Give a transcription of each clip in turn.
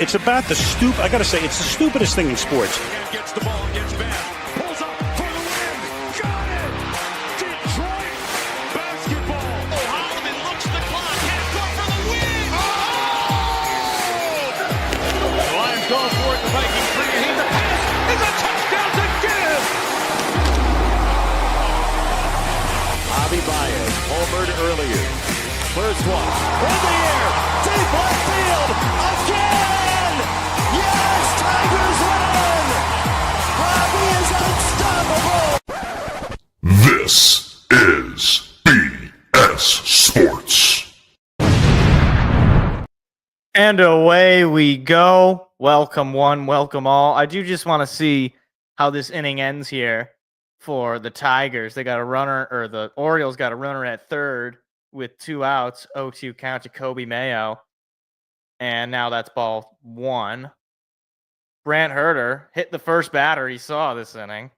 It's about the I got to say, it's the stupidest thing in sports. Gets the ball, gets back, pulls up for the win. Got it! Detroit basketball. Oh, Holloman looks the clock, half court for the win. Oh! The Lions go for it. The Vikings bring it in. The pass is a touchdown to give. Javi Baez, homered earlier. First one, in the air, deep left field, again! is BS Sports. And away we go. Welcome one, welcome all. I do just want to see how this inning ends here for the Tigers. They got a runner, or the Orioles got a runner at third with 2 outs, 0-2 count to Kobe Mayo. And now that's ball 1. Brant Herter hit the first batter he saw this inning,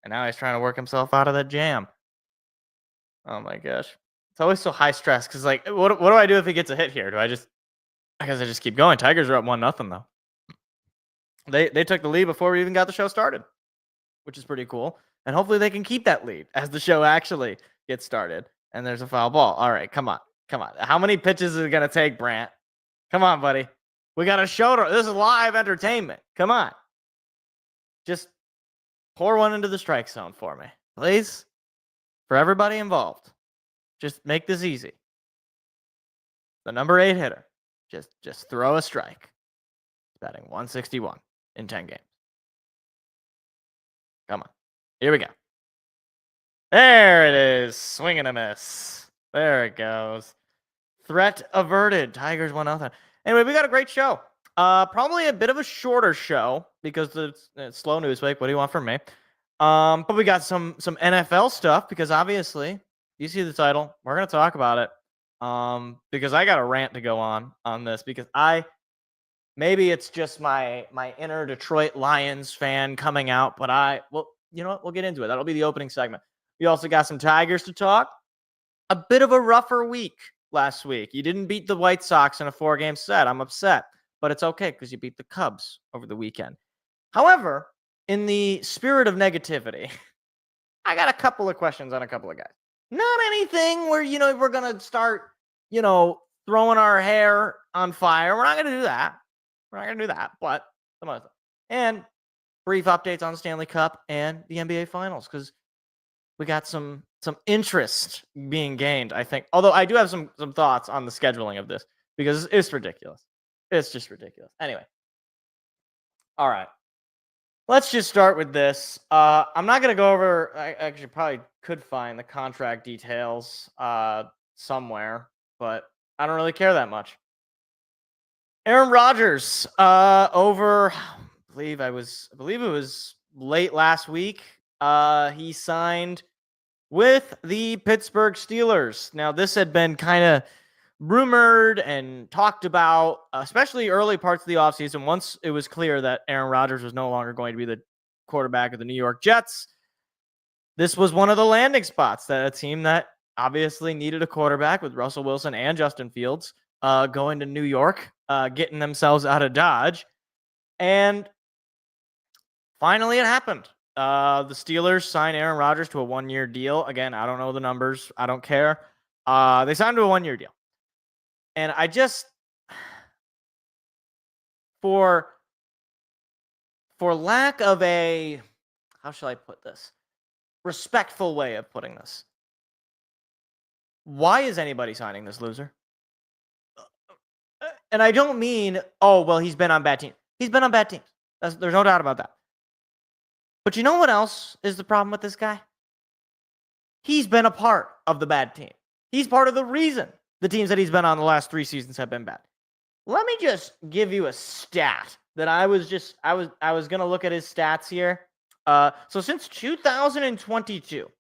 and now he's trying to work himself out of that jam. Oh my gosh. It's always so high stress because, like, what do I do if he gets a hit here? I guess I just keep going. Tigers are up 1-0 though. They took the lead before we even got the show started, which is pretty cool. And hopefully they can keep that lead as the show actually gets started. And there's a foul ball. All right, come on. How many pitches is it going to take, Brant? Come on, buddy. We got a show. This is live entertainment. Come on. Just pour one into the strike zone for me, please. For everybody involved. Just make this easy. The number 8 hitter. Just throw a strike. He's batting 161 in 10 games. Come on. Here we go. There it is. Swing and a miss. There it goes. Threat averted. Tigers 1-0. Anyway, we got a great show. Probably a bit of a shorter show because it's slow news week. What do you want from me? But we got some NFL stuff because obviously you see the title. We're going to talk about it. Because I got a rant to go on this because maybe it's just my inner Detroit Lions fan coming out, but you know what? We'll get into it. That'll be the opening segment. We also got some Tigers to talk. A bit of a rougher week last week. You didn't beat the White Sox in a 4-game set. I'm upset, but it's okay because you beat the Cubs over the weekend. However, in the spirit of negativity, I got a couple of questions on a couple of guys. Not anything where, we're going to start, throwing our hair on fire. We're not going to do that. But some other stuff. And brief updates on Stanley Cup and the NBA Finals because we got some interest being gained, I think. Although I do have some thoughts on the scheduling of this because it's ridiculous. It's just ridiculous. Anyway. All right. Let's just start with this. I'm not going to go over, I actually probably could find the contract details somewhere, but I don't really care that much. Aaron Rodgers, over, I believe it was late last week, he signed with the Pittsburgh Steelers. Now, this had been kind of rumored and talked about, especially early parts of the offseason, once it was clear that Aaron Rodgers was no longer going to be the quarterback of the New York Jets. This was one of the landing spots that a team that obviously needed a quarterback with Russell Wilson and Justin Fields going to New York, getting themselves out of Dodge. And finally it happened. The Steelers signed Aaron Rodgers to a 1-year deal. Again, I don't know the numbers. I don't care. They signed to a 1-year deal. And I just, for lack of a, how shall I put this? Respectful way of putting this. Why is anybody signing this loser? And I don't mean, oh, well, he's been on bad teams. He's been on bad teams. There's no doubt about that. But you know what else is the problem with this guy? He's been a part of the bad team. He's part of the reason the teams that he's been on the last 3 seasons have been bad. Let me just give you a stat that I was going to look at his stats here. So since 2022,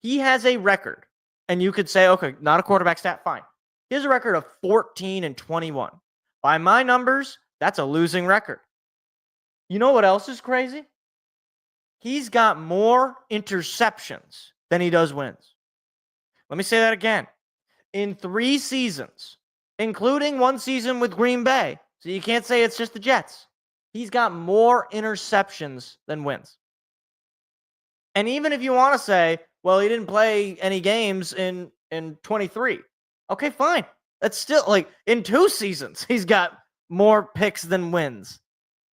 he has a record. And you could say, okay, not a quarterback stat, fine. He has a record of 14-21. By my numbers, that's a losing record. You know what else is crazy? He's got more interceptions than he does wins. Let me say that again. In 3 seasons, including 1 season with Green Bay, so you can't say it's just the Jets, he's got more interceptions than wins. And even if you want to say, well, he didn't play any games in 23. Okay, fine. That's still, like, in 2 seasons, he's got more picks than wins.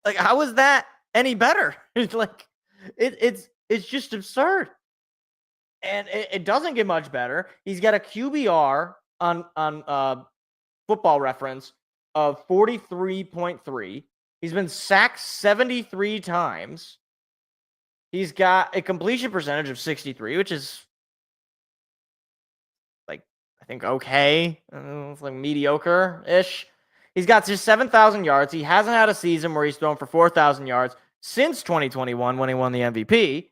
Like, how is that any better? It's just absurd. And it doesn't get much better. He's got a QBR on Football Reference of 43.3. He's been sacked 73 times. He's got a completion percentage of 63, which is I think, okay. It's like mediocre-ish. He's got just 7,000 yards. He hasn't had a season where he's thrown for 4,000 yards since 2021 when he won the MVP.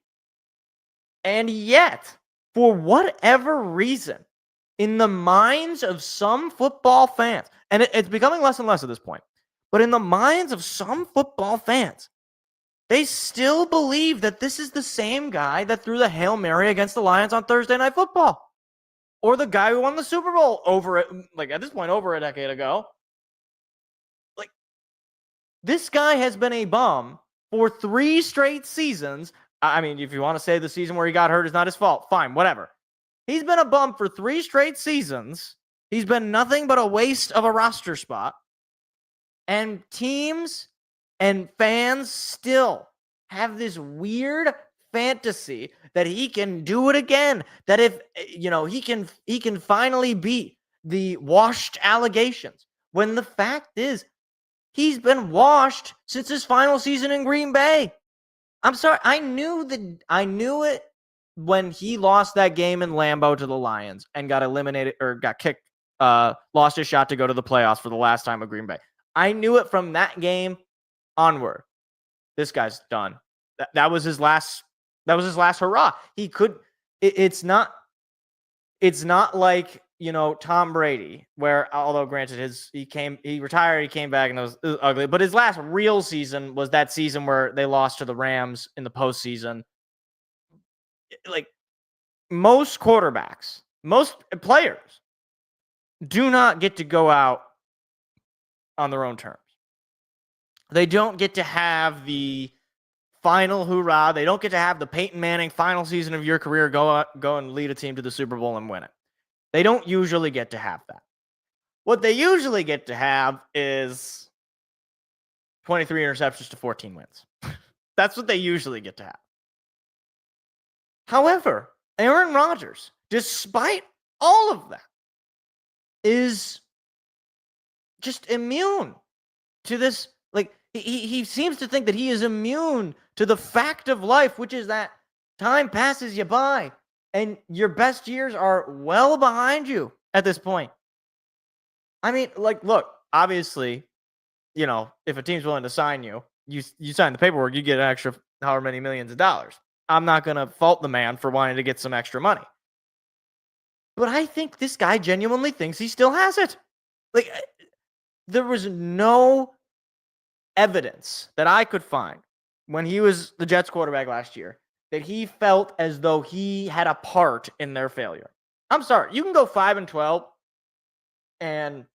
And yet, for whatever reason, in the minds of some football fans, and it's becoming less and less at this point, but in the minds of some football fans, they still believe that this is the same guy that threw the Hail Mary against the Lions on Thursday Night Football. Or the guy who won the Super Bowl at this point, over a decade ago. Like, this guy has been a bum for 3 straight seasons. I mean, if you want to say the season where he got hurt is not his fault, fine, whatever. He's been a bum for 3 straight seasons. He's been nothing but a waste of a roster spot. And teams and fans still have this weird fantasy that he can do it again. That if, he can finally beat the washed allegations. When the fact is, he's been washed since his final season in Green Bay. I'm sorry. I knew it when he lost that game in Lambeau to the Lions and got eliminated or got kicked, lost his shot to go to the playoffs for the last time with Green Bay. I knew it from that game onward. This guy's done. That was his last hurrah. He could. It's not like, Tom Brady, where, although granted he retired, he came back and it was ugly, but his last real season was that season where they lost to the Rams in the postseason. Like, most quarterbacks, most players do not get to go out on their own terms. They don't get to have the final hoorah. They don't get to have the Peyton Manning final season of your career go and lead a team to the Super Bowl and win it. They don't usually get to have that. What they usually get to have is 23 interceptions to 14 wins. That's what they usually get to have. However, Aaron Rodgers, despite all of that, is just immune to this. Like, he seems to think that he is immune to the fact of life, which is that time passes you by and your best years are well behind you at this point. I mean, look, obviously, if a team's willing to sign you, you sign the paperwork, you get an extra however many millions of dollars. I'm not going to fault the man for wanting to get some extra money. But I think this guy genuinely thinks he still has it. Like, there was no evidence that I could find when he was the Jets quarterback last year that he felt as though he had a part in their failure. I'm sorry. You can go 5-12 and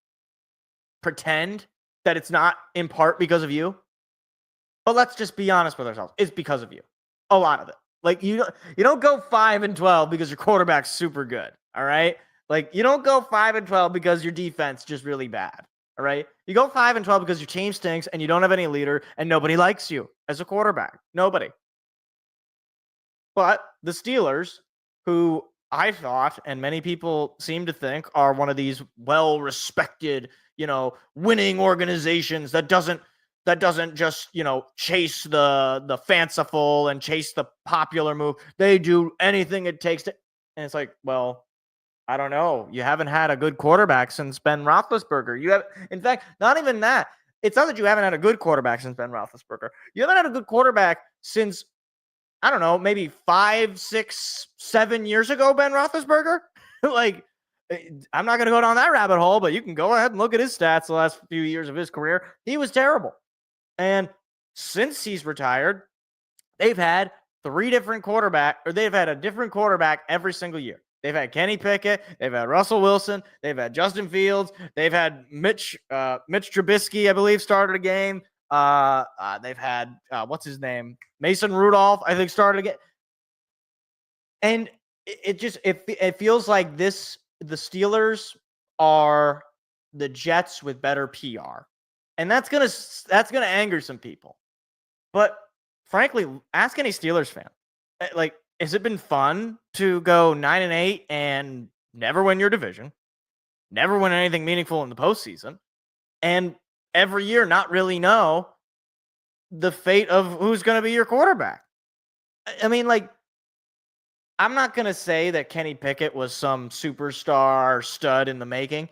pretend that it's not in part because of you. But let's just be honest with ourselves. It's because of you. A lot of it. Like, you don't go 5-12 because your quarterback's super good. All right? Like, you don't go 5-12 because your defense is just really bad. All right? You go 5-12 because your team stinks and you don't have any leader and nobody likes you as a quarterback. Nobody. But the Steelers, who I thought, and many people seem to think, are one of these well-respected, winning organizations that doesn't just, chase the fanciful and chase the popular move. They do anything it takes to. And it's like, well, I don't know. You haven't had a good quarterback since Ben Roethlisberger. In fact, not even that. It's not that you haven't had a good quarterback since Ben Roethlisberger. You haven't had a good quarterback since, I don't know, maybe 5, 6, 7 years ago, Ben Roethlisberger. Like, I'm not going to go down that rabbit hole, but you can go ahead and look at his stats the last few years of his career. He was terrible. And since he's retired, they've had they've had a different quarterback every single year. They've had Kenny Pickett, they've had Russell Wilson, they've had Justin Fields, they've had Mitch Trubisky, I believe, started a game. They've had what's his name? Mason Rudolph, I think, started again. And it feels like the Steelers are the Jets with better PR. And that's gonna anger some people. But frankly, ask any Steelers fan. Like, has it been fun to go 9-8 and never win your division, never win anything meaningful in the postseason, and every year not really know the fate of who's going to be your quarterback? I mean, like, I'm not going to say that Kenny Pickett was some superstar stud in the making,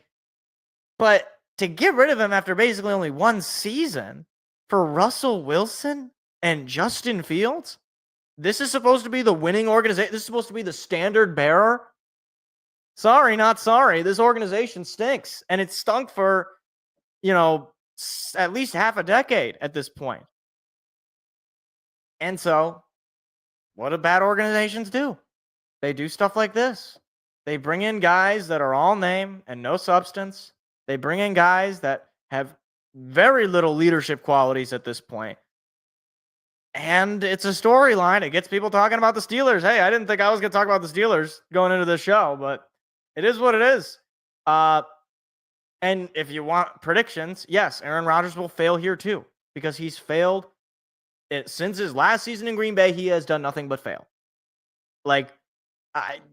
but to get rid of him after basically only one season for Russell Wilson and Justin Fields, this is supposed to be the winning organization. This is supposed to be the standard bearer. Sorry, not sorry. This organization stinks, and it stunk for, at least half a decade at this point. And so, what do bad organizations do? They do stuff like this. They bring in guys that are all name and no substance. They bring in guys that have very little leadership qualities at this point. And it's a storyline. It gets people talking about the Steelers. Hey, I didn't think I was going to talk about the Steelers going into this show, but it is what it is. And if you want predictions, yes, Aaron Rodgers will fail here too, because he's failed. Since his last season in Green Bay, he has done nothing but fail.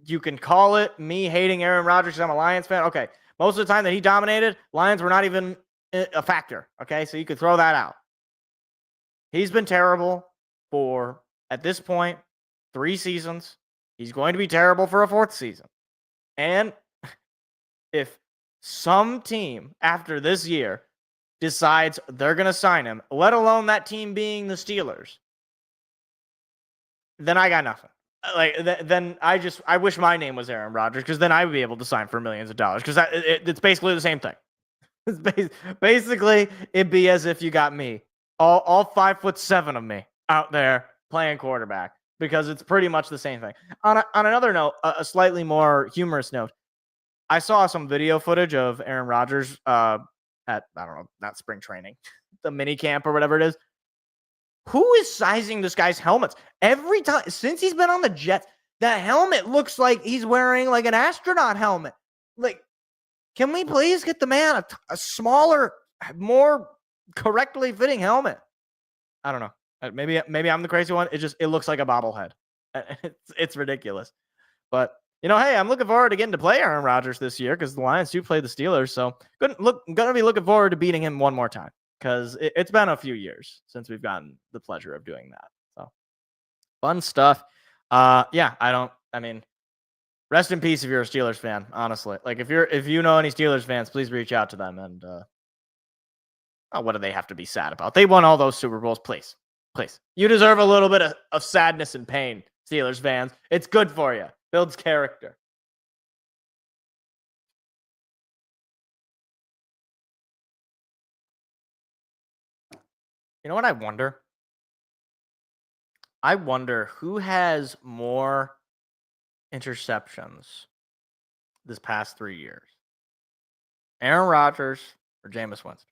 You can call it me hating Aaron Rodgers because I'm a Lions fan. Okay, most of the time that he dominated, Lions were not even a factor. Okay, so you could throw that out. He's been terrible for, at this point, 3 seasons. He's going to be terrible for a 4th season. And if some team after this year decides they're going to sign him, let alone that team being the Steelers, then I got nothing. Then I wish my name was Aaron Rodgers, because then I would be able to sign for millions of dollars, because it's basically the same thing. It's basically, it'd be as if you got me, all 5'7" of me out there playing quarterback, because it's pretty much the same thing. On another note, a slightly more humorous note, I saw some video footage of Aaron Rodgers at, I don't know, not spring training, the mini camp or whatever it is. Who is sizing this guy's helmets? Every time, since he's been on the Jets, the helmet looks like he's wearing like an astronaut helmet. Can we please get the man a smaller, more correctly fitting helmet? I don't know. Maybe I'm the crazy one. It looks like a bobblehead. It's ridiculous. But, hey, I'm looking forward to getting to play Aaron Rodgers this year, because the Lions do play the Steelers. So going to be looking forward to beating him one more time, because it's been a few years since we've gotten the pleasure of doing that. So fun stuff. Rest in peace if you're a Steelers fan, honestly. If you know any Steelers fans, please reach out to them. And what do they have to be sad about? They won all those Super Bowls. Please. You deserve a little bit of sadness and pain, Steelers fans. It's good for you. Builds character. You know what I wonder? I wonder who has more interceptions this past 3 years. Aaron Rodgers or Jameis Winston?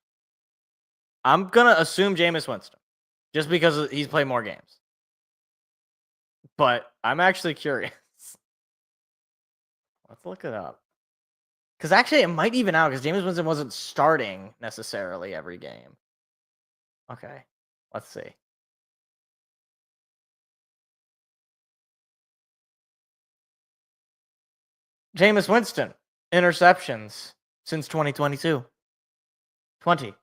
I'm going to assume Jameis Winston, just because he's played more games. But I'm actually curious. Let's look it up. Because actually, it might even out, because Jameis Winston wasn't starting necessarily every game. Okay, let's see. Jameis Winston, interceptions since 2022. 20.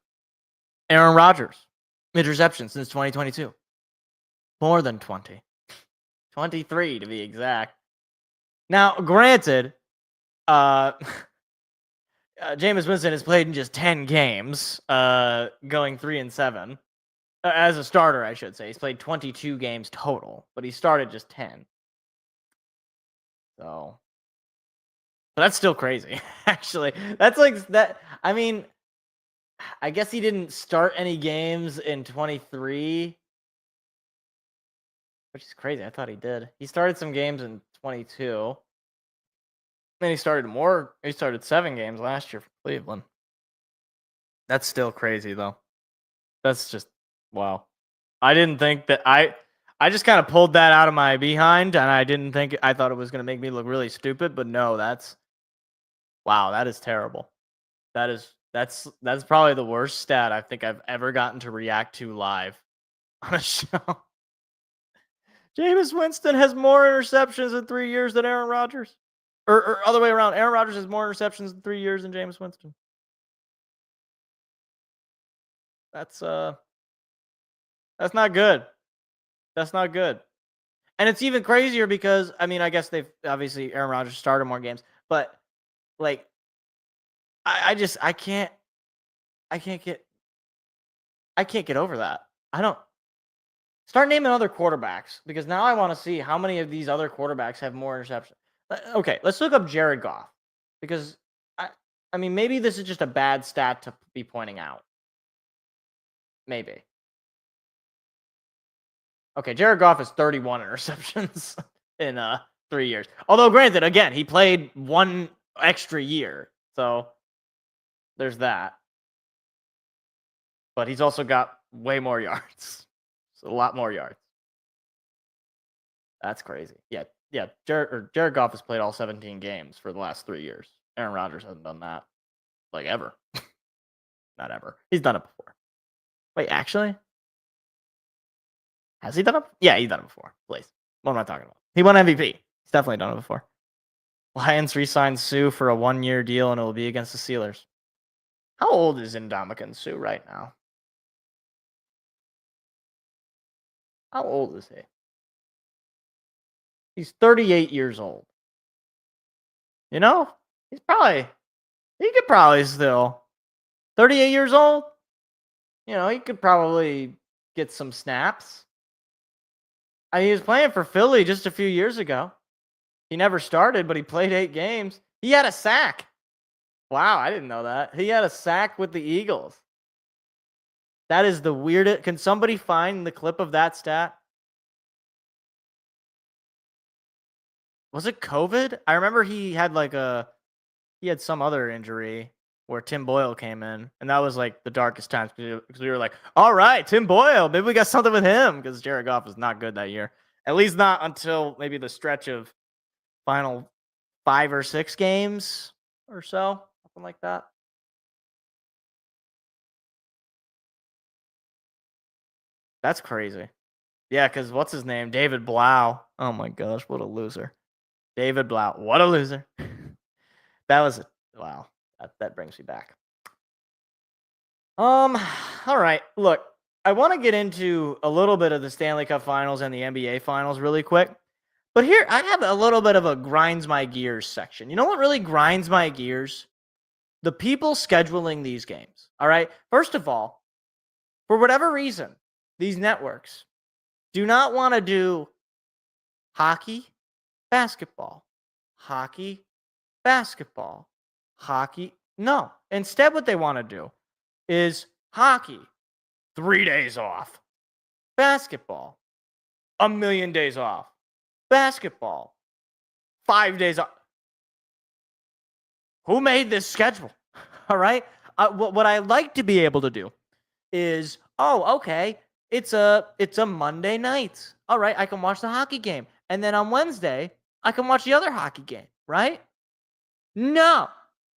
Aaron Rodgers, interceptions since 2022. More than 20. 23 to be exact. Now, granted, Jameis Winston has played in just 10 games, going 3-7. As a starter, I should say. He's played 22 games total, but he started just 10. So, but that's still crazy, actually. That's like that. I mean, I guess he didn't start any games in 23, which is crazy. I thought he did. He started some games in 22. Then he started more. He started 7 games last year for Cleveland. That's still crazy, though. That's just, wow. I didn't think that I just kind of pulled that out of my behind, and I thought it was going to make me look really stupid, but no, wow, that is terrible. That's probably the worst stat I think I've ever gotten to react to live on a show. Jameis Winston has more interceptions in 3 years than Aaron Rodgers. Or other way around, Aaron Rodgers has more interceptions in 3 years than Jameis Winston. That's not good. That's not good. And it's even crazier because, I mean, I guess they've obviously Aaron Rodgers started more games, but like, I can't get over that. I don't start naming other quarterbacks because now I want to see how many of these other quarterbacks have more interceptions. Okay, let's look up Jared Goff because I mean, maybe this is just a bad stat to be pointing out. Maybe. Okay, Jared Goff has 31 interceptions in 3 years. Although, granted, again, he played one extra year, so there's that. But he's also got way more yards. So a lot more yards. That's crazy. Yeah. Jared Goff has played all 17 games for the last 3 years. Aaron Rodgers hasn't done that, like, ever. Not ever. He's done it before. Wait, actually? Has he done it? Yeah, he's done it before. Please. What am I talking about? He won MVP. He's definitely done it before. Lions re-signed Sue for a 1-year deal, and it will be against the Steelers. How old is Ndamukong Suh right now? How old is he? He's 38 years old. You know, he could probably still, 38 years old, you know, he could probably get some snaps. I mean, he was playing for Philly just a few years ago. He never started, but he played 8 games. He had a sack. Wow, I didn't know that. He had a sack with the Eagles. That is the weirdest. Can somebody find the clip of that stat? Was it COVID? I remember he had some other injury where Tim Boyle came in, and that was like the darkest times because we were like, all right, Tim Boyle, maybe we got something with him because Jared Goff was not good that year. At least not until maybe the stretch of final 5 or 6 games or so, something like that. That's crazy. Yeah, because what's his name? David Blau. Oh my gosh, what a loser. David Blau. What a loser. That was it. Wow. That brings me back. All right. Look, I want to get into a little bit of the Stanley Cup Finals and the NBA Finals really quick. But here, I have a little bit of a grinds my gears section. You know what really grinds my gears? The people scheduling these games. All right. First of all, for whatever reason, these networks do not want to do hockey, basketball, hockey, basketball, hockey. No. Instead, what they want to do is hockey, 3 days off. Basketball, 1,000,000 days off. Basketball, 5 days off. Who made this schedule? All right. What I like to be able to do is, okay, it's a Monday night. All right, I can watch the hockey game, and then on Wednesday I can watch the other hockey game. Right? No,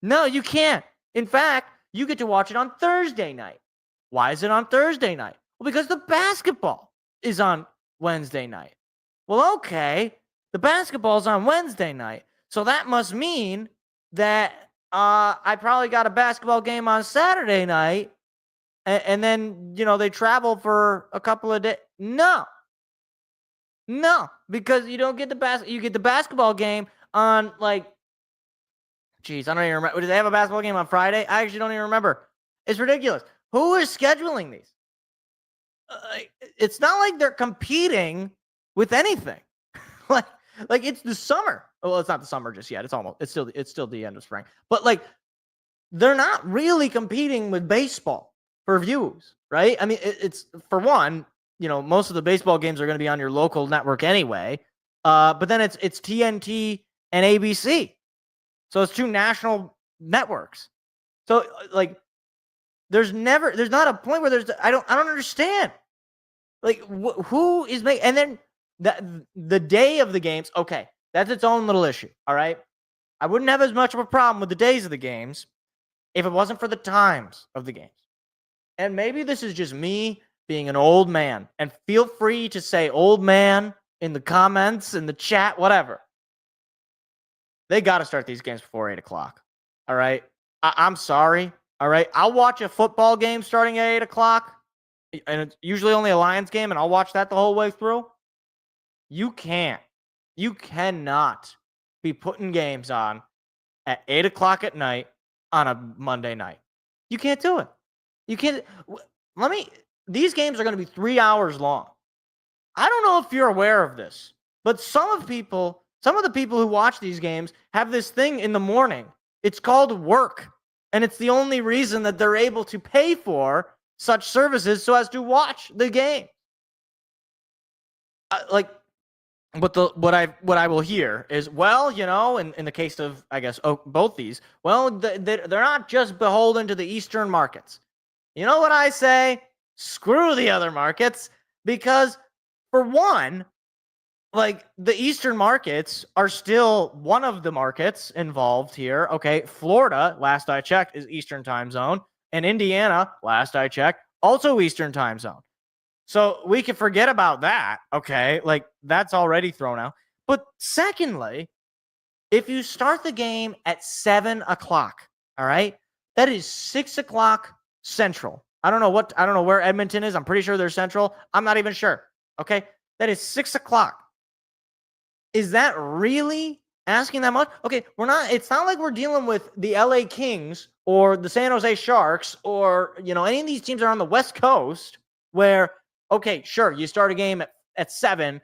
you can't. In fact, you get to watch it on Thursday night. Why is it on Thursday night? Well, because the basketball is on Wednesday night. Well, okay, the basketball's on Wednesday night, so that must mean that I probably got a basketball game on Saturday night, and then, you know, they travel for a couple of days. No, because you don't get you get the basketball game on, like, geez, I don't even remember. Do they have a basketball game on Friday? I actually don't even remember. It's ridiculous. Who is scheduling these? It's not like they're competing with anything. like it's the summer. Well, it's not the summer just yet. It's still the end of spring. But, like, they're not really competing with baseball for views, right? I mean, it's for one, you know, most of the baseball games are going to be on your local network anyway. But then it's TNT and ABC. So it's 2 national networks. So, like, there's not a point where I don't understand. Like, who is making, and then the day of the games, okay, that's its own little issue, all right? I wouldn't have as much of a problem with the days of the games if it wasn't for the times of the games. And maybe this is just me being an old man, and feel free to say old man in the comments, in the chat, whatever. They got to start these games before 8 o'clock. All right. I'm sorry. All right. I'll watch a football game starting at 8 o'clock, and it's usually only a Lions game, and I'll watch that the whole way through. You cannot be putting games on at 8 o'clock at night on a Monday night. You can't do it. You can't. These games are going to be 3 hours long. I don't know if you're aware of this, but some of the people who watch these games have this thing in the morning. It's called work. And it's the only reason that they're able to pay for such services so as to watch the game. What I will hear is, well, in the case of, I guess, both these, well, they're not just beholden to the Eastern markets. You know what I say? Screw the other markets, because for one, like, the Eastern markets are still one of the markets involved here. Okay, Florida, last I checked, is Eastern time zone, and Indiana, last I checked, also Eastern time zone. So we can forget about that, okay? Like, that's already thrown out. But secondly, if you start the game at 7 o'clock, all right, that is 6 o'clock Central. I don't know where Edmonton is. I'm pretty sure they're Central. I'm not even sure, okay? That is 6 o'clock. Is that really asking that much? Okay, it's not like we're dealing with the LA Kings or the San Jose Sharks or, any of these teams are on the West Coast where, okay, sure, you start a game at 7,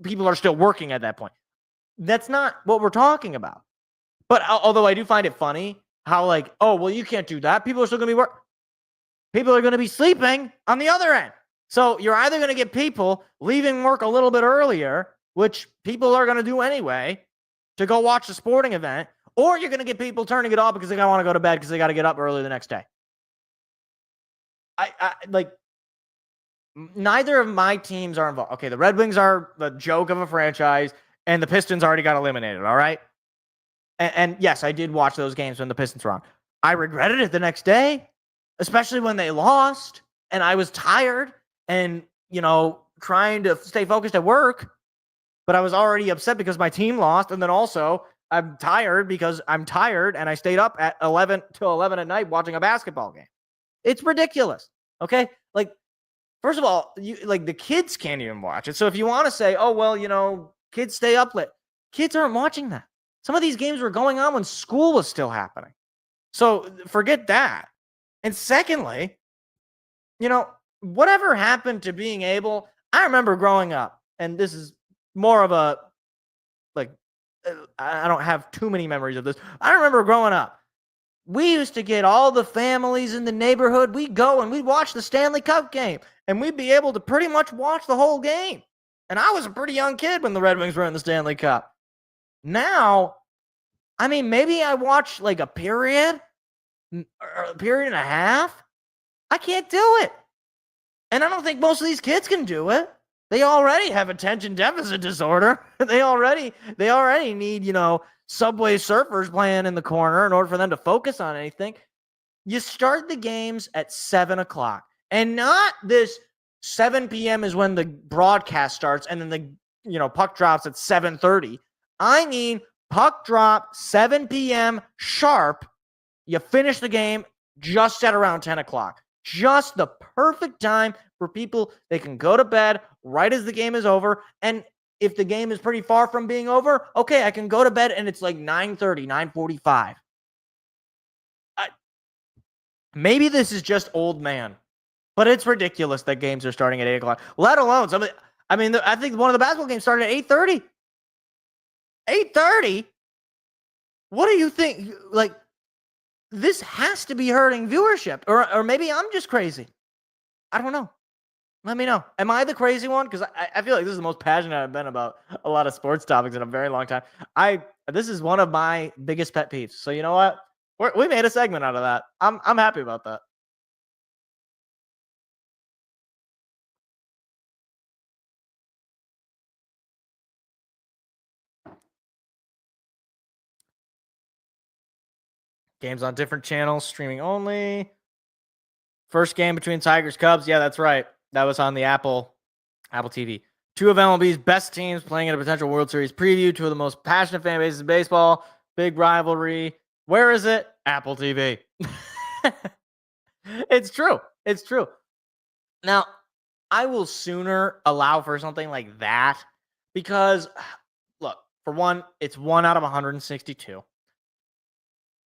people are still working at that point. That's not what we're talking about. But although I do find it funny how, like, oh, well, you can't do that. People are still going to be People are going to be sleeping on the other end. So you're either going to get people leaving work a little bit earlier, which people are going to do anyway, to go watch the sporting event, or you're going to get people turning it off because they don't want to go to bed because they got to get up early the next day. Neither of my teams are involved. Okay, the Red Wings are the joke of a franchise, and the Pistons already got eliminated, all right? And yes, I did watch those games when the Pistons were on. I regretted it the next day, especially when they lost, and I was tired and, trying to stay focused at work, but I was already upset because my team lost, and then also I'm tired because I'm tired, and I stayed up at 11 till 11 at night watching a basketball game. It's ridiculous, okay? Like, first of all, the kids can't even watch it. So if you want to say, oh, well, kids stay up late, kids aren't watching that. Some of these games were going on when school was still happening. So forget that. And secondly, whatever happened to being able, I remember growing up, and this is more of a, I don't have too many memories of this. I remember growing up, we used to get all the families in the neighborhood. We'd go and we'd watch the Stanley Cup game, and we'd be able to pretty much watch the whole game. And I was a pretty young kid when the Red Wings were in the Stanley Cup. Now, maybe I watch like a period or a period and a half. I can't do it. And I don't think most of these kids can do it. They already have attention deficit disorder. They already need, Subway Surfers playing in the corner in order for them to focus on anything. You start the games at 7 o'clock, and not this 7 p.m. is when the broadcast starts and then the puck drops at 7:30. I mean, puck drop 7 p.m. sharp. You finish the game just at around 10 o'clock. Just the perfect time for people. They can go to bed right as the game is over. And if the game is pretty far from being over, okay, I can go to bed and it's like 9:30, 9:45. Maybe this is just old man, but it's ridiculous that games are starting at 8 o'clock. Let alone I think one of the basketball games started at 8:30. 8:30? What do you think? Like, this has to be hurting viewership, or maybe I'm just crazy. I don't know. Let me know. Am I the crazy one? Because I feel like this is the most passionate I've been about a lot of sports topics in a very long time. This is one of my biggest pet peeves. So you know what? We made a segment out of that. I'm happy about that. Games on different channels, streaming only. First game between Tigers Cubs. Yeah, that's right. That was on the Apple TV. Two of MLB's best teams playing in a potential World Series preview. Two of the most passionate fan bases in baseball. Big rivalry. Where is it? Apple TV. It's true. It's true. Now, I will sooner allow for something like that Because, look, for one, it's 1 out of 162.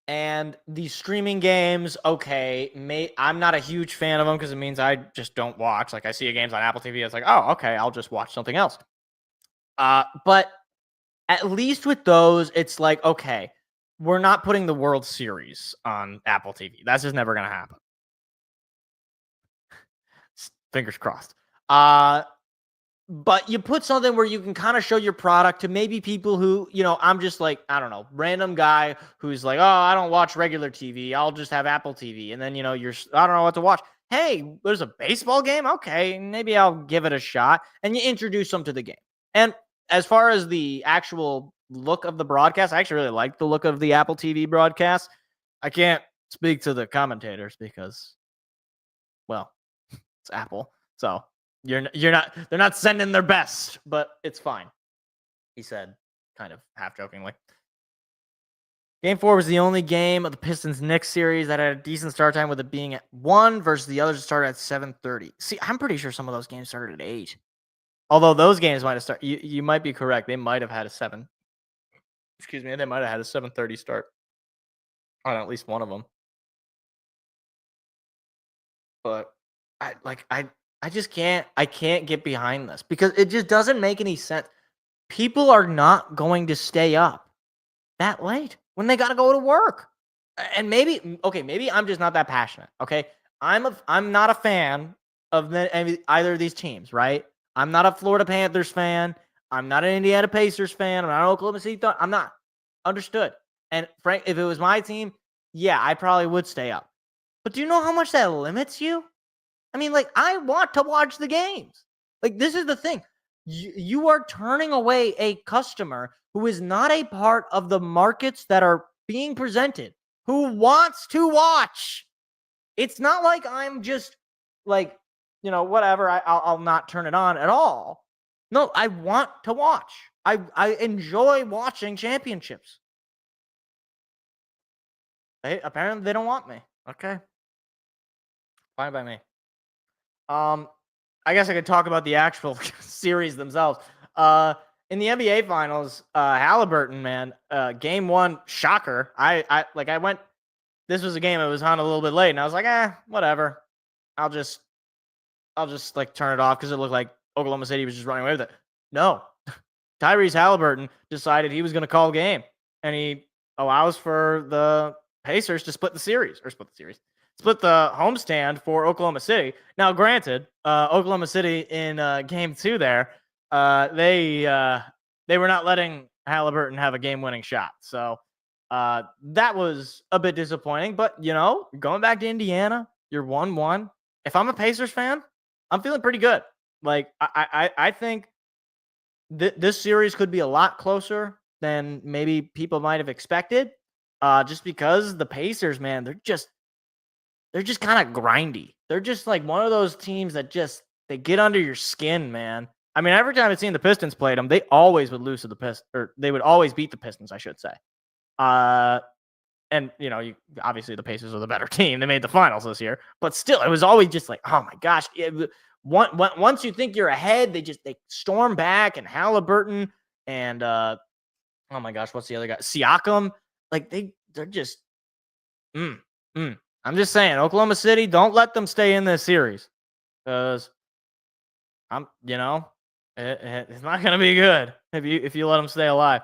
And these streaming games, okay, I'm not a huge fan of them because it means I just don't watch. Like, I see a games on Apple TV, it's like, oh, okay, I'll just watch something else. But at least with those, it's like, okay, we're not putting the World Series on Apple TV. That's just never going to happen. Fingers crossed. But you put something where you can kind of show your product to maybe people who, I'm just like, I don't know, random guy who's like, oh, I don't watch regular TV. I'll just have Apple TV. And then, I don't know what to watch. Hey, there's a baseball game. Okay, maybe I'll give it a shot. And you introduce them to the game. And as far as the actual look of the broadcast, I actually really like the look of the Apple TV broadcast. I can't speak to the commentators because, well, it's Apple. So they're not sending their best, but it's fine, he said, kind of half jokingly. Game 4 was the only game of the Pistons-Knicks series that had a decent start time, with it being at 1 versus the others that started at 7:30. See, I'm pretty sure some of those games started at 8. Although those games might have started, you might be correct. They might have had a 7. Excuse me, they might have had a 7:30 start on at least one of them. But I just can't get behind this because it just doesn't make any sense. People are not going to stay up that late when they got to go to work. And maybe I'm just not that passionate. Okay. I'm not a fan of either of these teams, right? I'm not a Florida Panthers fan. I'm not an Indiana Pacers fan. I'm not an Oklahoma City. I'm not. Understood. And Frank, if it was my team, yeah, I probably would stay up. But do you know how much that limits you? I mean, like, I want to watch the games. Like, this is the thing. You are turning away a customer who is not a part of the markets that are being presented, who wants to watch. It's not like I'm just like, whatever, I'll not turn it on at all. No, I want to watch. I enjoy watching championships. Apparently they don't want me. Okay. Fine by me. I guess I could talk about the actual series themselves. In the NBA Finals, Halliburton, man, game 1, shocker. I went. This was a game that was on a little bit late, and I was like, whatever. I'll just like turn it off because it looked like Oklahoma City was just running away with it. No, Tyrese Halliburton decided he was going to call game, and he allows for the Pacers to split the homestand for Oklahoma City. Now, granted, Oklahoma City in game 2 there, they were not letting Halliburton have a game-winning shot. So that was a bit disappointing. But, going back to Indiana, you're 1-1. If I'm a Pacers fan, I'm feeling pretty good. Like, I think this series could be a lot closer than maybe people might have expected. Just because the Pacers, man, they're just kind of grindy. They're just like one of those teams that they get under your skin, man. I mean, every time I've seen the Pistons played them, they always would lose to the Pistons, or they would always beat the Pistons, I should say. And obviously the Pacers are the better team. They made the finals this year, but still, it was always just like, oh my gosh. Once you think you're ahead, they storm back, and Halliburton and oh my gosh, what's the other guy? Siakam. Like they're just I'm just saying, Oklahoma City, don't let them stay in this series, because it's not going to be good if you let them stay alive.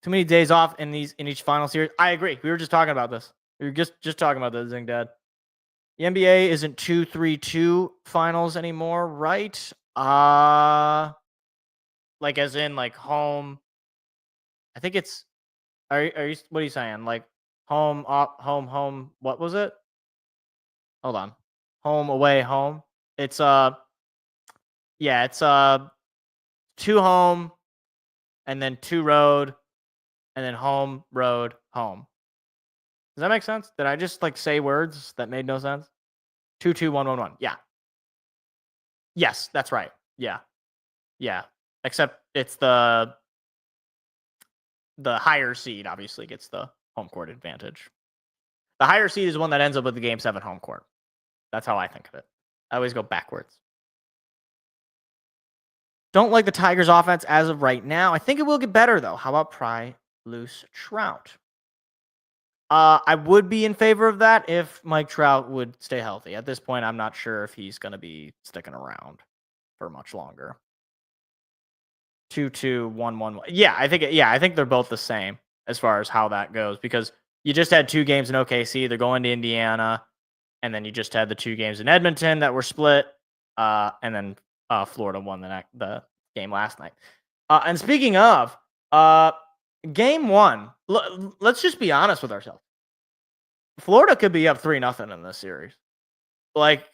Too many days off in each final series. I agree. We were just talking about this. We were just talking about this, Zing Dad. The NBA isn't 2-3-2 finals anymore, right? Like as in like home. I think it's. Are you? What are you saying? Like home, home. What was it? Hold on. Home, away, home. It's yeah, it's 2 home, and then 2 road, and then home, road, home. Does that make sense? Did I just like say words that made no sense? 2-2-1-1-1. Yeah. Yes, that's right. Yeah. Yeah. Except it's the higher seed obviously gets the home court advantage. The higher seed is one that ends up with the game 7 home court. That's how I think of it. I always go backwards. Don't like the Tigers' offense as of right now. I think it will get better, though. How about pry loose Trout? I would be in favor of that if Mike Trout would stay healthy. At this point, I'm not sure if he's going to be sticking around for much longer. 2-2, 1-1. Yeah, I think they're both the same as far as how that goes because you just had 2 games in OKC. They're going to Indiana, and then you just had the 2 games in Edmonton that were split, and then Florida won the game last night. And speaking of, game 1, let's just be honest with ourselves. Florida could be up 3-0 in this series. Like,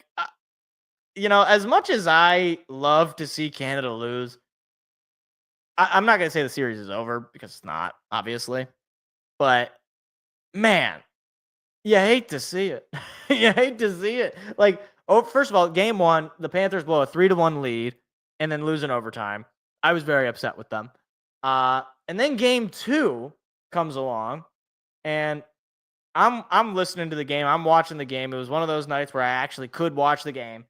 as much as I love to see Canada lose, I'm not going to say the series is over because it's not, obviously. But, man, you hate to see it. You hate to see it. Like, first of all, game 1, the Panthers blow a 3-1 lead and then lose in overtime. I was very upset with them. And then game 2 comes along, and I'm listening to the game. I'm watching the game. It was one of those nights where I actually could watch the game,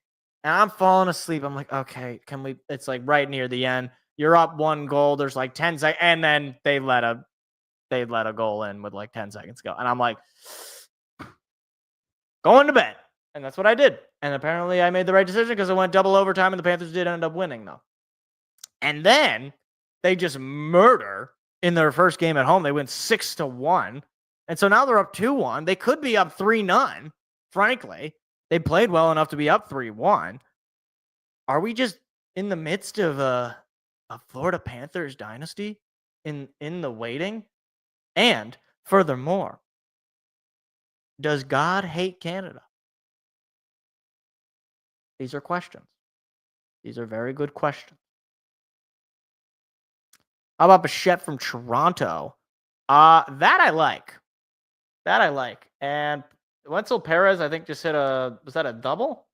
and I'm falling asleep. I'm like, okay, can we? It's like right near the end. You're up 1 goal. There's like 10 seconds, and then they let a goal in with like 10 seconds to go, and I'm like, going to bed. And that's what I did. And apparently I made the right decision because it went double overtime, and the Panthers did end up winning though. And then they just murder in their first game at home. They win 6-1. And so now they're up 2-1. They could be up 3-0, frankly. They played well enough to be up 3-1. Are we just in the midst of a Florida Panthers dynasty in the waiting? And furthermore, does God hate Canada? These are questions. These are very good questions. How about Bichette from Toronto? That I like. And Wenzel Perez, I think, just hit was that a double?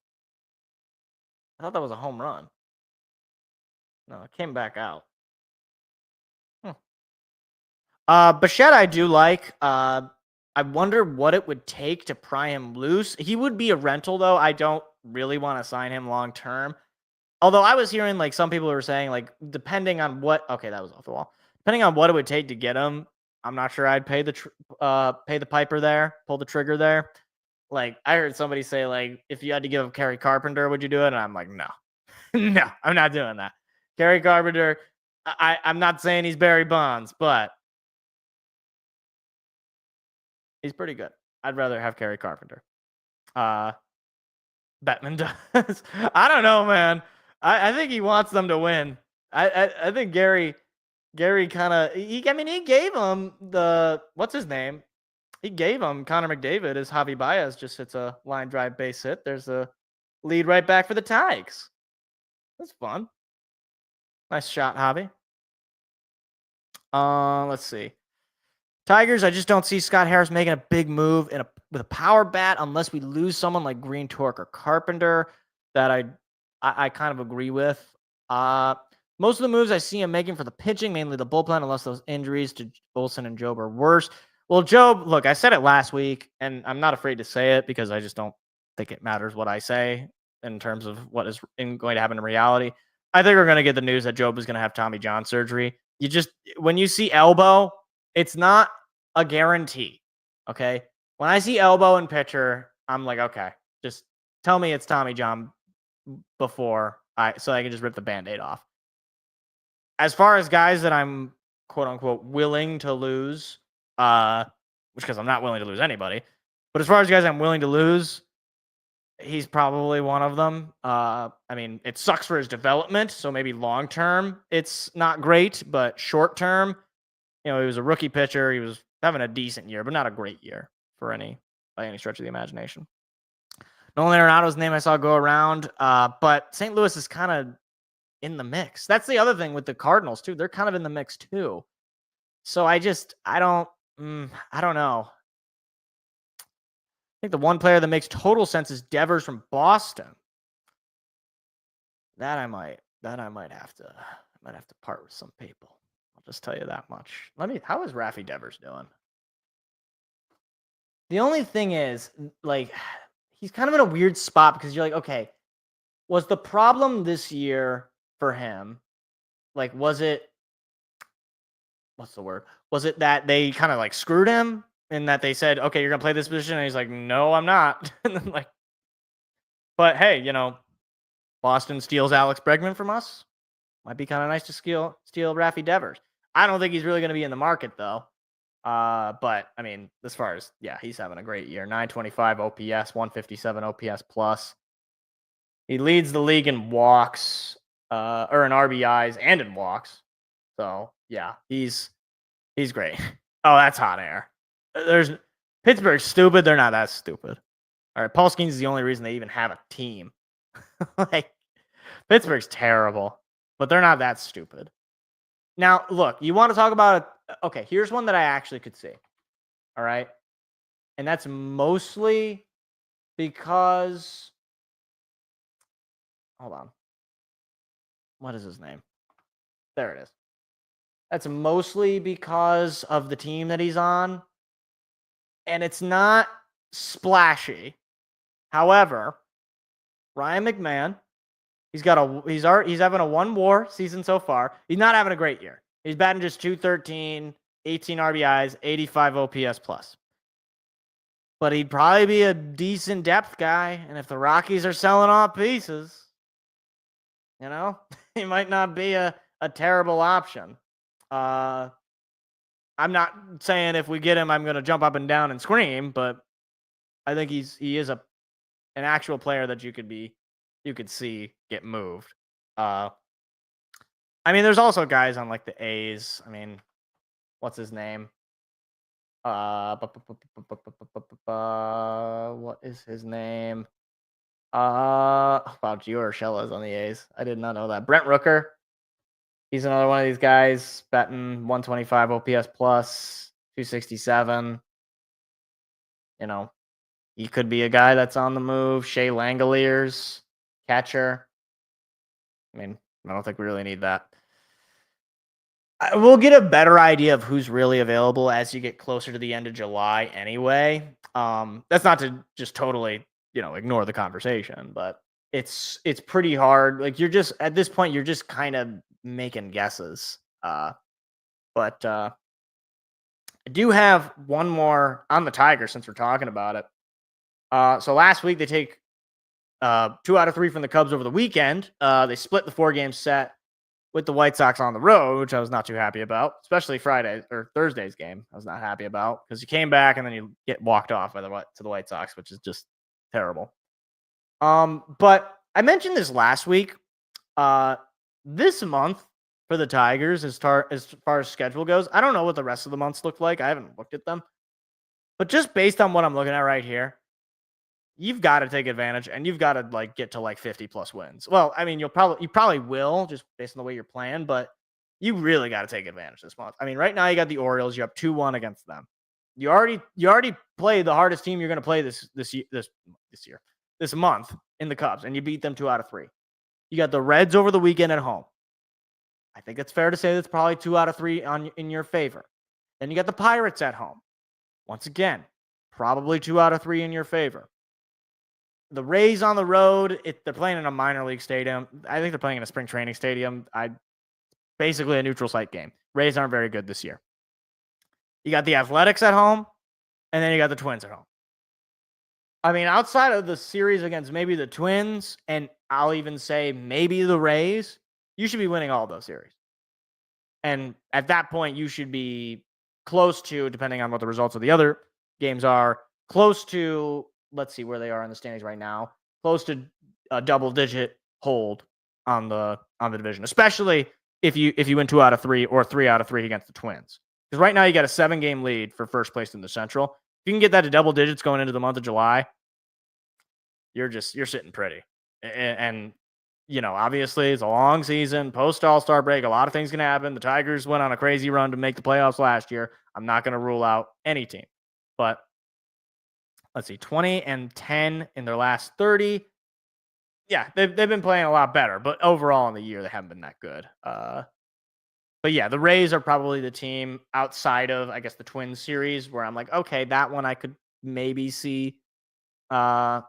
I thought that was a home run. No, it came back out. Bichette, I do like. I wonder what it would take to pry him loose. He would be a rental, though. I don't really want to sign him long term. Although I was hearing like some people were saying like depending on what. Okay, that was off the wall. Depending on what it would take to get him, I'm not sure I'd pay the piper there, pull the trigger there. Like I heard somebody say like if you had to give up Kerry Carpenter, would you do it? And I'm like no, no, I'm not doing that. Kerry Carpenter. I'm not saying he's Barry Bonds, but he's pretty good. I'd rather have Kerry Carpenter. Bettman does. I don't know, man. I think he wants them to win. I think Gary kind of he gave him what's his name? He gave him Connor McDavid as Javi Baez just hits a line drive base hit. There's a lead right back for the Tigers. That's fun. Nice shot, Javi. Let's see. Tigers, I just don't see Scott Harris making a big move with a power bat unless we lose someone like Green, Torque, or Carpenter that I kind of agree with. Most of the moves I see him making for the pitching, mainly the bullpen, unless those injuries to Olsen and Job are worse. Well, Job, look, I said it last week, and I'm not afraid to say it because I just don't think it matters what I say in terms of what is going to happen in reality. I think we're going to get the news that Job is going to have Tommy John surgery. When you see elbow, it's not a guarantee, okay? When I see elbow and pitcher, I'm like, okay, just tell me it's Tommy John so I can just rip the Band-Aid off. As far as guys that I'm quote-unquote willing to lose, because I'm not willing to lose anybody, but as far as guys I'm willing to lose, he's probably one of them. It sucks for his development, so maybe long-term it's not great, but short-term, he was a rookie pitcher. He was having a decent year, but not a great year by any stretch of the imagination. Nolan Arenado's name I saw go around, but St. Louis is kind of in the mix. That's the other thing with the Cardinals too. They're kind of in the mix too. So I don't know. I think the one player that makes total sense is Devers from Boston. That I might have to part with some people. I'll just tell you that much. How is Raffy Devers doing? The only thing is, like, he's kind of in a weird spot because you're like, okay, was the problem this year for him like, was it what's the word? Was it that they kind of like screwed him and that they said, okay, you're gonna play this position, and he's like, no, I'm not. And then like, but hey, Boston steals Alex Bregman from us. Might be kind of nice to steal Raffy Devers. I don't think he's really gonna be in the market though. But I mean, as far as he's having a great year. 925 OPS, 157 OPS plus. He leads the league in walks, or in RBIs and in walks. So yeah, he's great. Oh, that's hot air. There's Pittsburgh's stupid. They're not that stupid. All right, Paul Skeens is the only reason they even have a team. Like Pittsburgh's terrible, but they're not that stupid. Now, look, you want to talk about it? Okay, here's one that I actually could see. All right, and that's mostly because. Hold on. What is his name? There it is. That's mostly because of the team that he's on. And it's not splashy. However, Ryan McMahon, he's having a 1 WAR season so far. He's not having a great year. He's batting just 213, 18 RBIs, 85 OPS plus. But he'd probably be a decent depth guy. And if the Rockies are selling off pieces, he might not be a terrible option. I'm not saying if we get him, I'm going to jump up and down and scream, but I think he is an actual player that you could see get moved. I mean, there's also guys on like the A's. I mean, what's his name? What is his name? Wow, Gio Urshela is on the A's. I did not know that. Brent Rooker. He's another one of these guys batting 125 OPS plus, 267. He could be a guy that's on the move. Shea Langoliers, catcher. I mean, I don't think we really need that. We'll get a better idea of who's really available as you get closer to the end of July anyway. That's not to just totally, ignore the conversation, but it's pretty hard. Like at this point, you're just kind of making guesses. But I do have one more on the Tigers since we're talking about it. So last week they take 2 out of 3 from the Cubs over the weekend. They split the 4-game set with the White Sox on the road, which I was not too happy about, especially Friday or Thursday's game. I was not happy about because you came back and then you get walked off to the White Sox, which is just terrible. But I mentioned this last week. This month for the Tigers, as far as schedule goes, I don't know what the rest of the months look like. I haven't looked at them. But just based on what I'm looking at right here, you've got to take advantage and you've got to get to 50 plus wins. Well, I mean, you probably will just based on the way you're playing, but you really got to take advantage this month. I mean, right now you got the Orioles, you have 2-1 against them. You already played the hardest team you're going to play this month in the Cubs, and you beat them 2 out of 3. You got the Reds over the weekend at home. I think it's fair to say that's probably 2 out of 3 in your favor. Then you got the Pirates at home. Once again, probably 2 out of 3 in your favor. The Rays on the road, they're playing in a minor league stadium. I think they're playing in a spring training stadium. Basically a neutral site game. Rays aren't very good this year. You got the Athletics at home, and then you got the Twins at home. I mean, outside of the series against maybe the Twins, and I'll even say maybe the Rays, you should be winning all those series. And at that point, you should be close to, depending on what the results of the other games are, close to, let's see where they are in the standings right now, close to a double-digit hold on the division, especially if you win 2 out of 3 or 3 out of 3 against the Twins. Because right now you got a 7-game lead for first place in the Central. If you can get that to double digits going into the month of July, you're sitting pretty. And obviously it's a long season, post All-Star break, a lot of things can happen. The Tigers went on a crazy run to make the playoffs last year. I'm not going to rule out any team. But let's see, 20-10 in their last 30. Yeah, they've been playing a lot better, but overall in the year they haven't been that good. But yeah, the Rays are probably the team outside of, I guess, the Twins series where I'm like, okay, that one I could maybe see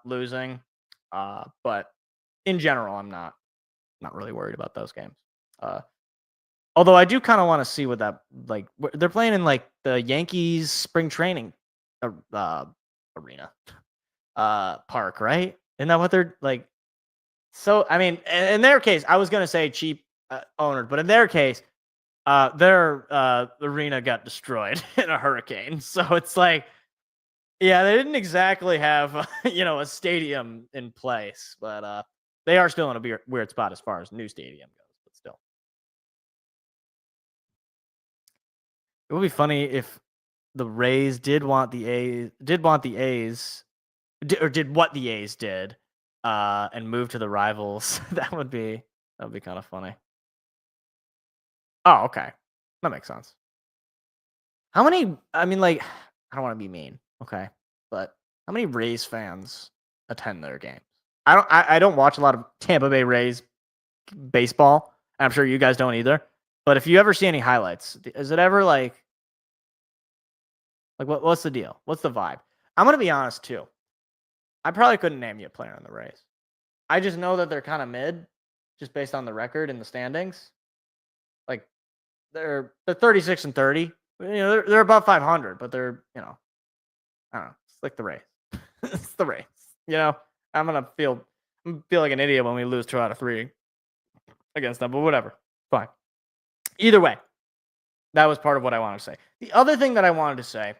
losing. But in general, I'm not really worried about those games. Although I do kind of want to see what that like. They're playing in like the Yankees spring training arena, park, right? Isn't that what they're like? So I mean, in their case, I was gonna say cheap owner, but in their case, their arena got destroyed in a hurricane. So it's like, yeah, they didn't exactly have a stadium in place, but they are still in a weird spot as far as new stadium goes. But still, it would be funny if the Rays did what the A's did, and move to the rivals. that would be kind of funny. Oh, okay, that makes sense. How many? I mean, like, I don't want to be mean, okay, but how many Rays fans attend their games? I don't watch a lot of Tampa Bay Rays baseball. I'm sure you guys don't either. But if you ever see any highlights, is it ever like what's the deal? What's the vibe? I'm gonna be honest too. I probably couldn't name you a player on the Rays. I just know that they're kind of mid, just based on the record and the standings. Like they're 36 and 30. They're above 500, but they're I don't know. It's like the Rays. It's the Rays. I'm gonna feel like an idiot when we lose 2 out of 3 against them, but whatever. Fine. Either way, that was part of what I wanted to say. The other thing that I wanted to say,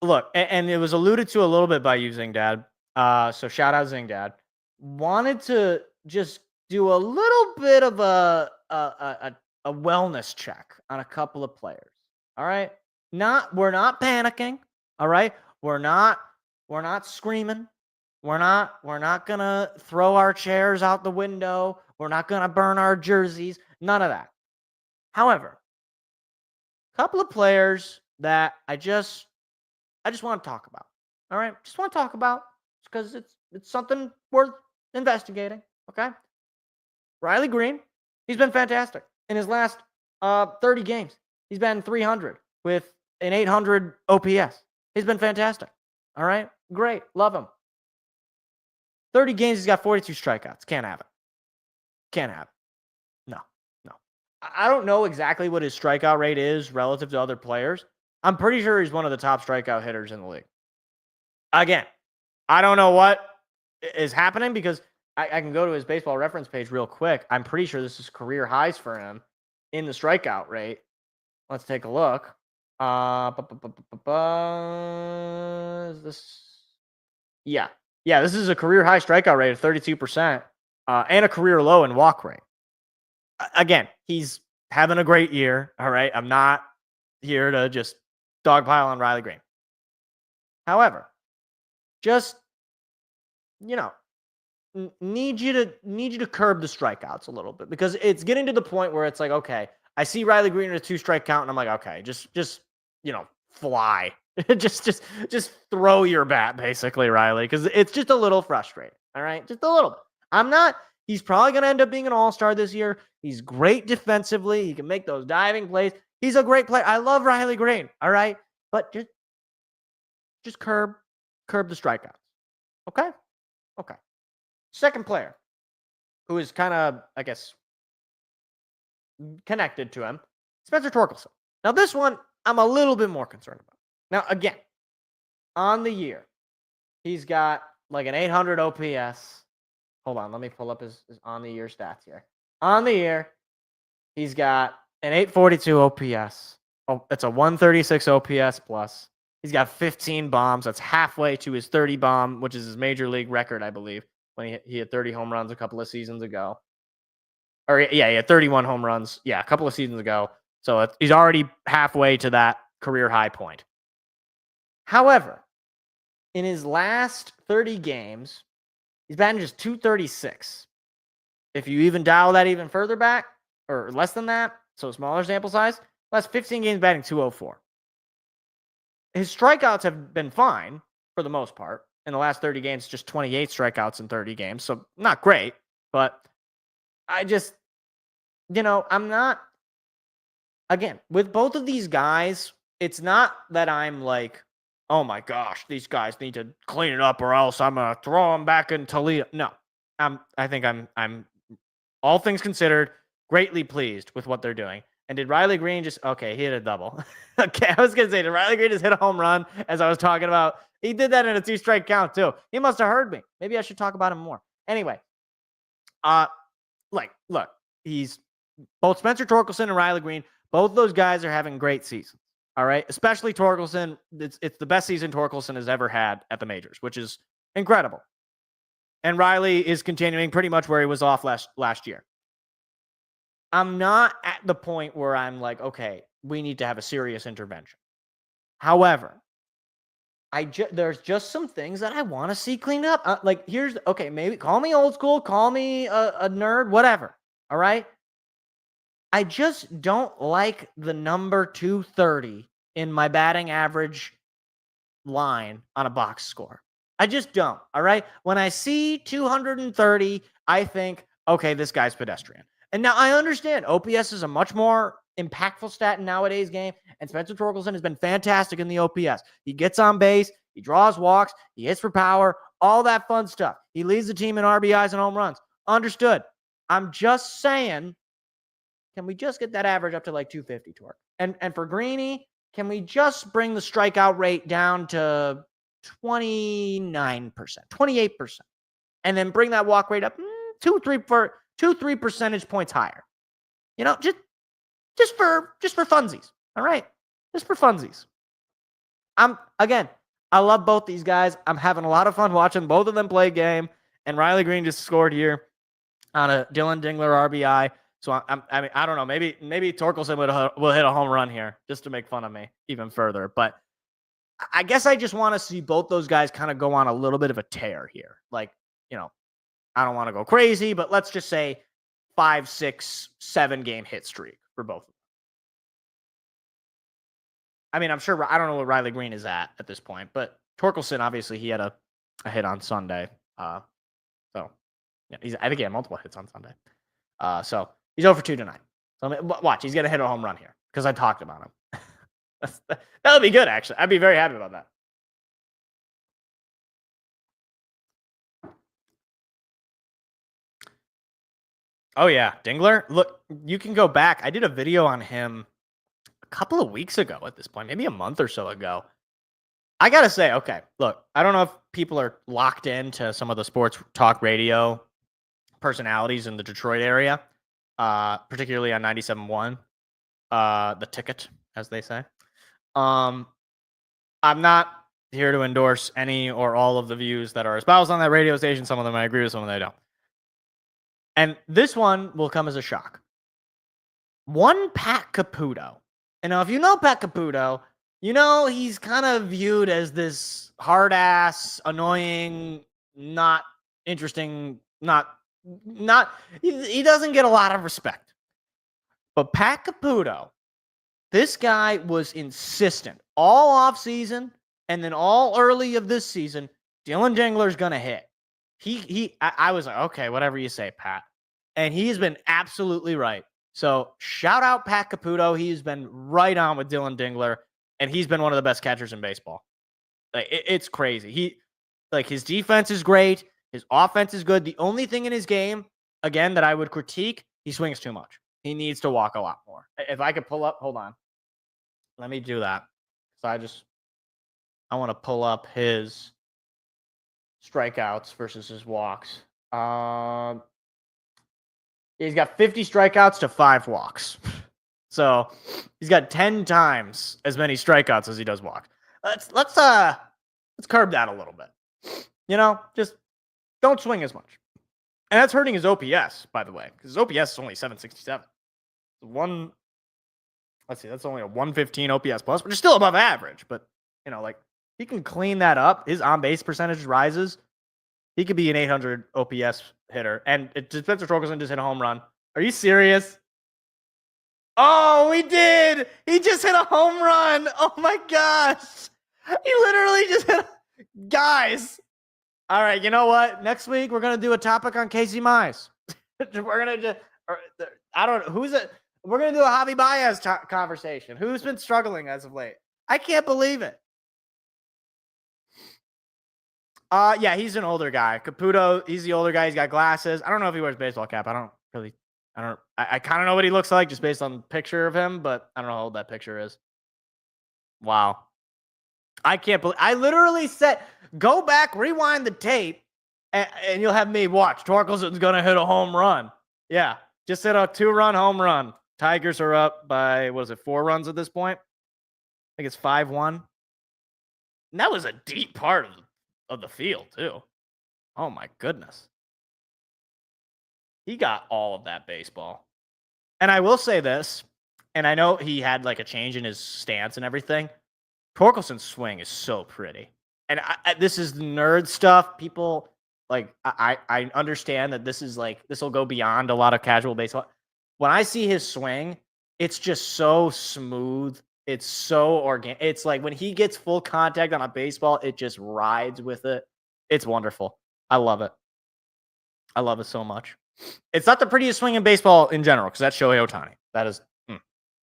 look, and it was alluded to a little bit by you, Zing Dad. So shout out Zing Dad. Wanted to just do a little bit of a wellness check on a couple of players. All right, we're not panicking. All right, we're not screaming. We're not gonna throw our chairs out the window. We're not gonna burn our jerseys. None of that. However, a couple of players that I just want to talk about. All right, just want to talk about because it's something worth investigating. Okay, Riley Green, he's been fantastic in his last 30 games. He's been 300 with an 800 OPS. He's been fantastic. All right, great, love him. 30 games, he's got 42 strikeouts. Can't have it. Can't have it. No. I don't know exactly what his strikeout rate is relative to other players. I'm pretty sure he's one of the top strikeout hitters in the league. Again, I don't know what is happening because I can go to his baseball reference page real quick. I'm pretty sure this is career highs for him in the strikeout rate. Let's take a look. Is this? Yeah, this is a career high strikeout rate of 32%, and a career low in walk rate. Again, he's having a great year. All right, I'm not here to just dogpile on Riley Green. However, just need you to curb the strikeouts a little bit because it's getting to the point where it's like, okay, I see Riley Green in a 2 strike count, and I'm like, okay, just fly. just throw your bat, basically, Riley, because it's just a little frustrating. All right, just a little bit. He's probably going to end up being an all-star this year. He's great defensively. He can make those diving plays. He's a great player. I love Riley Green. All right, but just curb the strikeouts. Okay. Second player, who is kind of, I guess, connected to him, Spencer Torkelson. Now, this one I'm a little bit more concerned about. Now, again, on the year, he's got like an 800 OPS. Hold on, let me pull up his on the year stats here. On the year, he's got an 842 OPS. Oh, it's a 136 OPS plus. He's got 15 bombs. That's halfway to his 30 bomb, which is his major league record, I believe, when he had 30 home runs a couple of seasons ago. Or yeah, he had 31 home runs. Yeah, a couple of seasons ago. So he's already halfway to that career high point. However, in his last 30 games, he's batting just 236. If you even dial that even further back, or less than that, so smaller sample size, last 15 games batting 204. His strikeouts have been fine for the most part. In the last 30 games, just 28 strikeouts in 30 games. So not great, but I just, I'm not, again, with both of these guys, it's not that I'm like, oh my gosh, these guys need to clean it up or else I'm going to throw them back in Toledo. No, I think I'm all things considered, greatly pleased with what they're doing. And did Riley Green just okay? He hit a double. Okay, I was gonna say, did Riley Green just hit a home run? As I was talking about, he did that in a 2-strike count too. He must have heard me. Maybe I should talk about him more. Anyway, look, he's both Spencer Torkelson and Riley Green. Both those guys are having great seasons. All right, especially Torkelson. It's the best season Torkelson has ever had at the majors, which is incredible. And Riley is continuing pretty much where he was off last year. I'm not at the point where I'm like, okay, we need to have a serious intervention. However, there's just some things that I want to see cleaned up. Maybe call me old school, call me a nerd, whatever. All right. I just don't like the number 230 in my batting average line on a box score. I just don't. All right. When I see 230, I think, okay, this guy's pedestrian. And now I understand OPS is a much more impactful stat in nowadays game. And Spencer Torkelson has been fantastic in the OPS. He gets on base. He draws walks. He hits for power. All that fun stuff. He leads the team in RBIs and home runs. Understood. I'm just saying, can we just get that average up to like 250 torque? And for Greeny, can we just bring the strikeout rate down to 29%, 28%? And then bring that walk rate up 2-3 percentage points higher. You know, just for funsies. All right. Just for funsies. I love both these guys. I'm having a lot of fun watching both of them play game. And Riley Green just scored here on a Dylan Dingler RBI. So I don't know. Maybe Torkelson will hit a home run here just to make fun of me even further. But I guess I just want to see both those guys kind of go on a little bit of a tear here. Like, you know, I don't want to go crazy, but let's just say 5, 6, 7 game hit streak for both of them. I mean, I'm sure I don't know what Riley Green is at this point, but Torkelson, obviously, he had a hit on Sunday. So yeah, I think he had multiple hits on Sunday. So he's over 2 tonight. So watch, he's gonna hit a home run here because I talked about him. That would be good, actually. I'd be very happy about that. Oh yeah, Dingler. Look, you can go back. I did a video on him a couple of weeks ago at this point, maybe a month or so ago. I gotta say, okay, look, I don't know if people are locked into some of the sports talk radio personalities in the Detroit area, particularly on 97.1, the ticket, as they say. I'm not here to endorse any or all of the views that are espoused on that radio station. Some of them I agree with, some of them I don't. And this one will come as a shock. One Pat Caputo. And now, if you know Pat Caputo, you know he's kind of viewed as this hard-ass, annoying, not interesting, he doesn't get a lot of respect. But Pat Caputo, this guy was insistent all offseason and then all early of this season, Dylan Dingler's going to hit. I was like, okay, whatever you say, Pat. And he's been absolutely right. So shout out Pat Caputo. He's been right on with Dylan Dingler, and he's been one of the best catchers in baseball. Like, it's crazy. His defense is great. His offense is good. The only thing in his game, again, that I would critique, he swings too much. He needs to walk a lot more. If I could pull up, hold on. Let me do that. So I want to pull up his strikeouts versus his walks. He's got 50 strikeouts to 5 walks. So he's got 10 times as many strikeouts as he does walks. Let's curb that a little bit. You know, just don't swing as much. And that's hurting his OPS, by the way, because his OPS is only 767. That's only a 115 OPS plus, which is still above average. But, you know, like, he can clean that up. His on-base percentage rises. He could be an 800 OPS hitter. And Spencer Torkelson just hit a home run. Are you serious? Oh, we did! He just hit a home run! Oh, my gosh! He literally just hit Guys! All right, you know what? Next week, we're going to do a topic on Casey Mize. We're going to We're going to do a Javi Baez conversation. Who's been struggling as of late? I can't believe it. Yeah, he's an older guy. Caputo, he's the older guy. He's got glasses. I don't know if he wears a baseball cap. I don't really I kind of know what he looks like just based on the picture of him, but I don't know how old that picture is. Wow. I can't believe I literally said, go back, rewind the tape, and you'll have me watch. Torkelson's going to hit a home run. Yeah, just hit a 2-run home run. Tigers are up by, 4 runs at this point? I think it's 5-1. And that was a deep part of the field, too. Oh, my goodness. He got all of that baseball. And I will say this, and I know he had like a change in his stance and everything. Torkelson's swing is so pretty. And this is nerd stuff. People, like, I understand that this will go beyond a lot of casual baseball. When I see his swing, it's just so smooth. It's so organic. It's like when he gets full contact on a baseball, it just rides with it. It's wonderful. I love it. I love it so much. It's not the prettiest swing in baseball in general, because that's Shohei Ohtani. That is,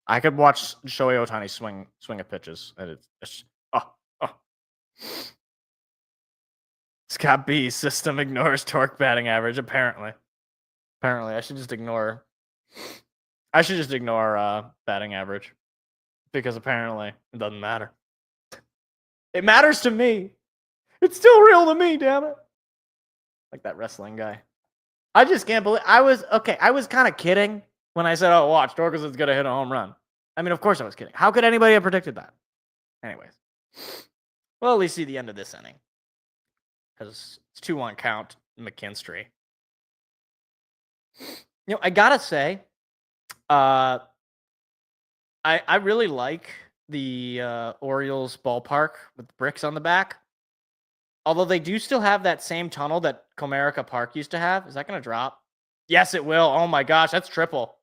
I could watch Shohei Ohtani swing at pitches, and it's Scott B. System ignores torque batting average. Apparently, I should just ignore batting average, because apparently it doesn't matter. It matters to me. It's still real to me. Damn it! Like that wrestling guy. I just can't believe I was kind of kidding when I said, "Oh, watch, Torkelson's gonna hit a home run." I mean, of course I was kidding. How could anybody have predicted that? Anyways, we'll at least see the end of this inning, because it's 2-1 count McKinstry. I gotta say, I really like the Orioles ballpark with bricks on the back. Although they do still have that same tunnel that Comerica Park used to have. Is that going to drop? Yes, it will. Oh, my gosh. That's triple.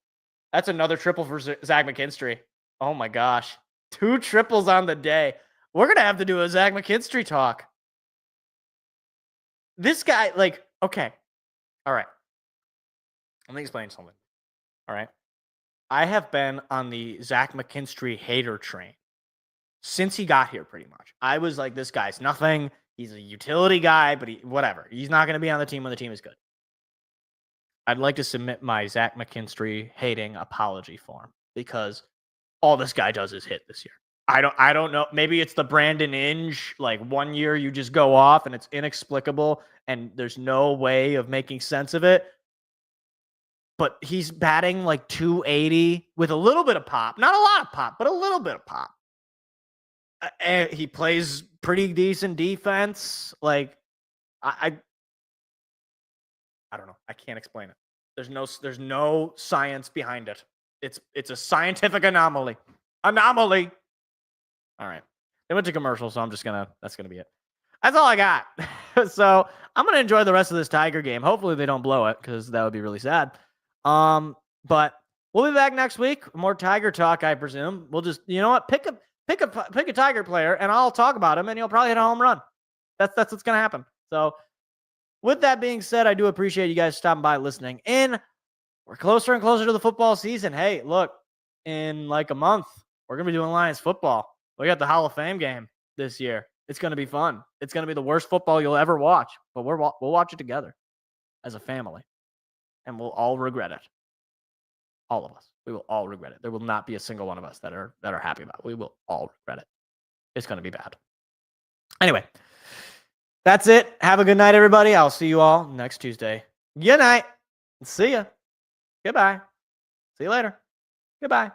That's another triple for Zach McKinstry. Oh, my gosh. 2 triples on the day. We're going to have to do a Zach McKinstry talk. This guy, okay. All right. Let me explain something. All right. I have been on the Zach McKinstry hater train since he got here, pretty much. I was like, this guy's nothing. He's a utility guy, but whatever. He's not going to be on the team when the team is good. I'd like to submit my Zach McKinstry hating apology form, because all this guy does is hit this year. I don't know. Maybe it's the Brandon Inge, like 1 year you just go off and it's inexplicable and there's no way of making sense of it. But he's batting like 280 with a little bit of pop. Not a lot of pop, but a little bit of pop. And he plays pretty decent defense. Like, I don't know. I can't explain it. There's no science behind it. It's a scientific anomaly. Anomaly. All right. They went to commercial, so that's gonna be it. That's all I got. So I'm gonna enjoy the rest of this Tiger game. Hopefully they don't blow it, because that would be really sad. But we'll be back next week. More Tiger talk, I presume. We'll just, you know what? Pick a Tiger player, and I'll talk about him, and he'll probably hit a home run. That's what's gonna happen. So, with that being said, I do appreciate you guys stopping by, listening in. We're closer and closer to the football season. Hey, look, in like a month, we're gonna be doing Lions football. We got the Hall of Fame game this year. It's gonna be fun. It's gonna be the worst football you'll ever watch, but we'll watch it together as a family, and we'll all regret it. All of us. We will all regret it. There will not be a single one of us that are happy about it. We will all regret it. It's going to be bad. Anyway, that's it. Have a good night, everybody. I'll see you all next Tuesday. Good night. See ya. Goodbye. See you later. Goodbye.